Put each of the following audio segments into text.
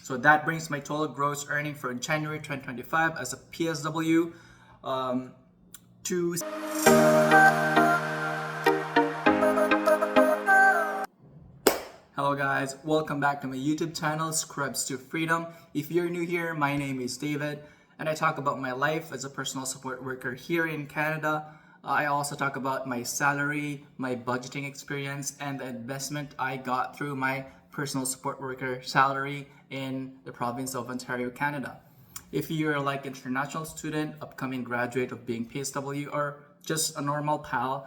So that brings my total gross earning for January 2025 as a PSW to Hello guys, welcome back to my YouTube channel, Scrubs to Freedom. If you're new here, my name is David and I talk about my life as a personal support worker here in Canada. I also talk about my salary, my budgeting experience, and the investment I got through my personal support worker salary in the province of Ontario, Canada. If you're like international student, upcoming graduate of being PSW, or just a normal pal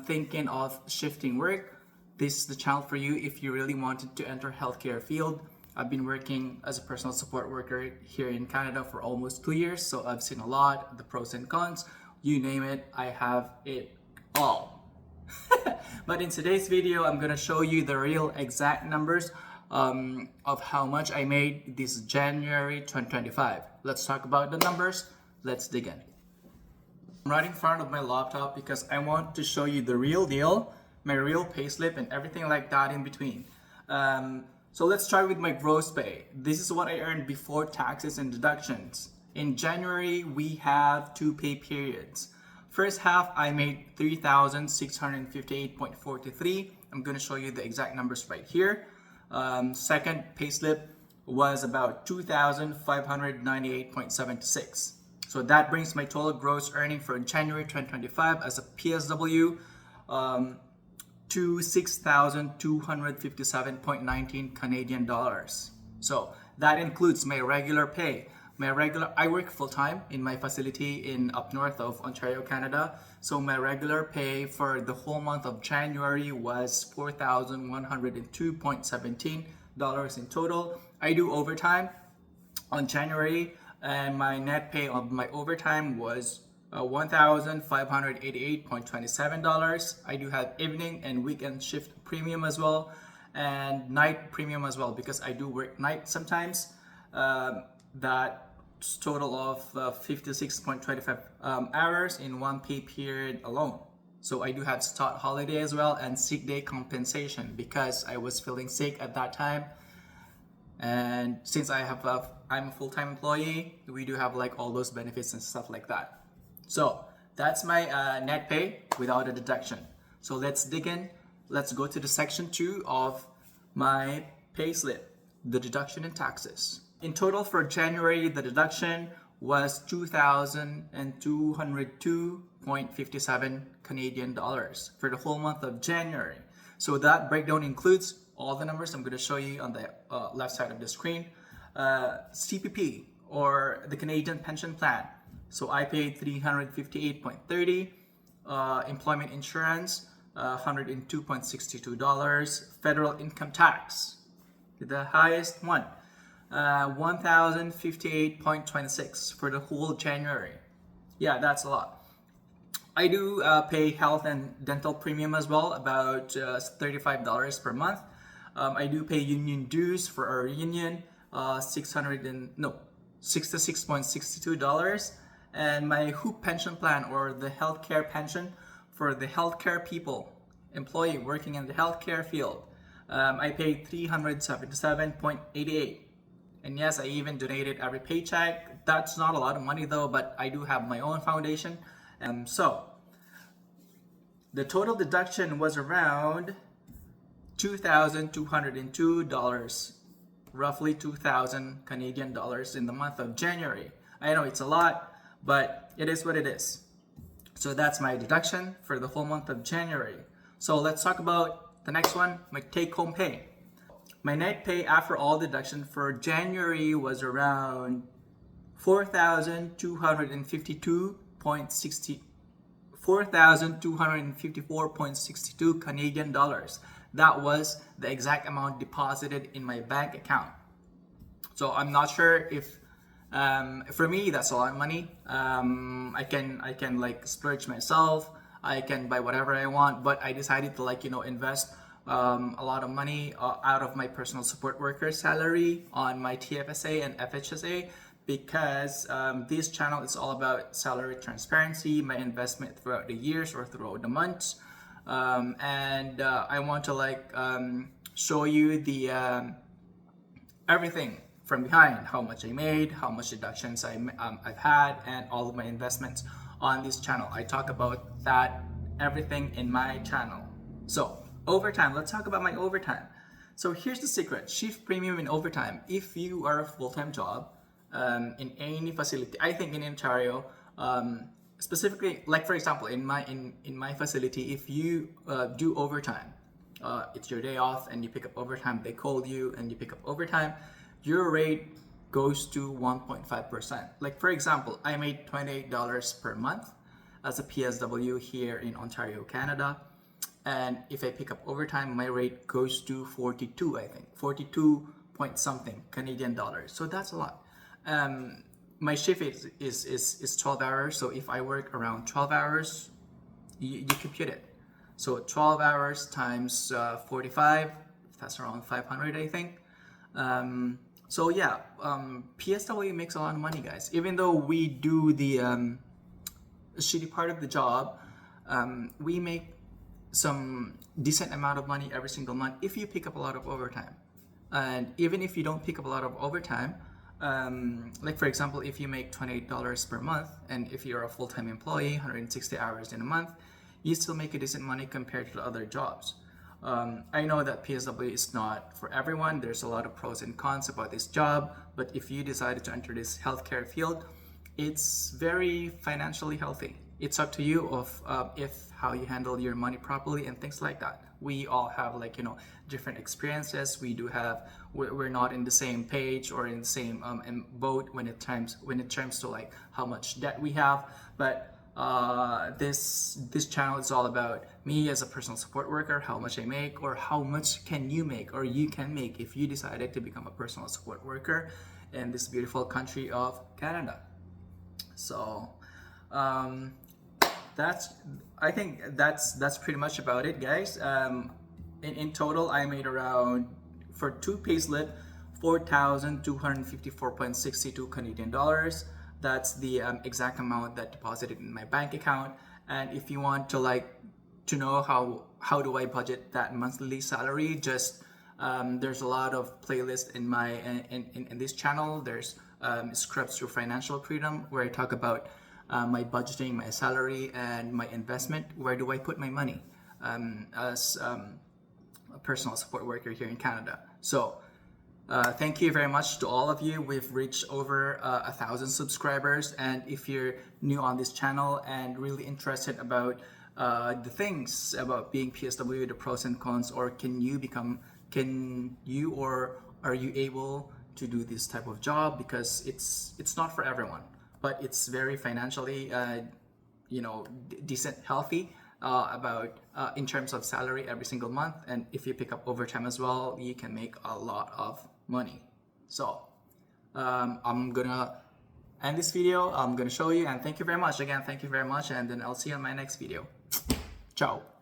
thinking of shifting work, this is the channel for you if you really wanted to enter healthcare field. I've been working as a personal support worker here in Canada for almost 2 years, so I've seen a lot, the pros and cons, you name it, I have it all. But in today's video, I'm gonna show you the real exact numbers of how much I made this January 2025. Let's talk about the numbers. Let's dig in. I'm right in front of my laptop because I want to show you the real deal, my real payslip and everything like that in between. So let's start with my gross pay. This is what I earned before taxes and deductions. In January, we have 2 pay periods. First half, I made $3,658.43. I'm going to show you the exact numbers right here. Second payslip was about $2,598.76. So that brings my total gross earning for January 2025 as a PSW to $6,257.19 Canadian dollars. So that includes my regular pay. I work full-time in my facility in up north of Ontario, Canada. So my regular pay for the whole month of January was $4,102.17 in total. I do overtime on January and my net pay of my overtime was $1,588.27. I do have evening and weekend shift premium as well and night premium as well because I do work night sometimes. That total of 56.25 hours in 1 pay period alone. So I do have start holiday as well and sick day compensation because I was feeling sick at that time. And since I'm a full-time employee, we do have like all those benefits and stuff like that. So that's my net pay without a deduction. So let's dig in. Let's go to the section 2 of my pay slip, the deduction and taxes. In total for January, the deduction was $2,202.57 Canadian dollars for the whole month of January. So that breakdown includes all the numbers I'm going to show you on the left side of the screen. CPP or the Canadian Pension Plan. So I paid $358.30. Employment insurance, $102.62. Federal income tax, the highest one. $1,058.26 for the whole January. Yeah, that's a lot. I do pay health and dental premium as well, about $35 per month. I do pay union dues for our union, $66.62. And my HOOPP pension plan or the healthcare pension for the healthcare people, employee working in the healthcare field, I paid $377.88. And yes, I even donated every paycheck. That's not a lot of money though, but I do have my own foundation. So the total deduction was around $2,202, roughly 2,000 Canadian dollars in the month of January. I know it's a lot, but it is what it is. So that's my deduction for the whole month of January. So let's talk about the next one, my take-home pay. My net pay after all deduction for January was around $4,254.62 Canadian dollars. That was the exact amount deposited in my bank account. So I'm not sure if for me that's a lot of money. I can like splurge myself. I can buy whatever I want, but I decided to invest a lot of money out of my personal support worker salary on my TFSA and FHSA because this channel is all about salary transparency, my investment throughout the years or throughout the months, and I want to show you the everything from behind, how much I made, how much deductions I've had, and all of my investments on this channel. I talk about that, everything in my channel. So overtime, let's talk about my overtime. So here's the secret: shift premium in overtime. If you are a full-time job in any facility, I think in Ontario, specifically, like for example, in my facility, if you do overtime, it's your day off and you pick up overtime. They call you and you pick up overtime. Your rate goes to 1.5%. Like for example, I made $28 per month as a PSW here in Ontario, Canada. And if I pick up overtime, my rate goes to 42, I think, 42 point something Canadian dollars. So that's a lot. My shift is 12 hours. So if I work around 12 hours, you compute it. So 12 hours times 45, that's around 500, I think. So yeah, PSW makes a lot of money, guys. Even though we do the shitty part of the job, we make some decent amount of money every single month if you pick up a lot of overtime. And even if you don't pick up a lot of overtime, like for example, if you make $28 per month, and if you're a full-time employee, 160 hours in a month, you still make a decent money compared to other jobs. I know that PSW is not for everyone. There's a lot of pros and cons about this job, but if you decided to enter this healthcare field, it's very financially healthy. It's up to you of if how you handle your money properly and things like that. We all have, like, you know, different experiences. We're not in the same page or in the same boat when it comes to like how much debt we have. But this channel is all about me as a personal support worker, how much I make, or how much can you make, or you can make if you decided to become a personal support worker in this beautiful country of Canada. So I think that's pretty much about it, guys. In total, I made around, for two payslip, 4,254.62 Canadian dollars. That's the exact amount that deposited in my bank account. And if you want to know how do I budget that monthly salary, just there's a lot of playlists in my in this channel. There's Scrubs to Financial Freedom, where I talk about my budgeting, my salary, and my investment. Where do I put my money as a personal support worker here in Canada? So thank you very much to all of you. We've reached over 1,000 subscribers, and if you're new on this channel and really interested about the things about being PSW, the pros and cons, or are you able to do this type of job, because it's not for everyone, but it's very financially decent, healthy about in terms of salary every single month. And if you pick up overtime as well, you can make a lot of money. So I'm gonna end this video. I'm gonna show you, and thank you very much again. Thank you very much, and then I'll see you in my next video. Ciao.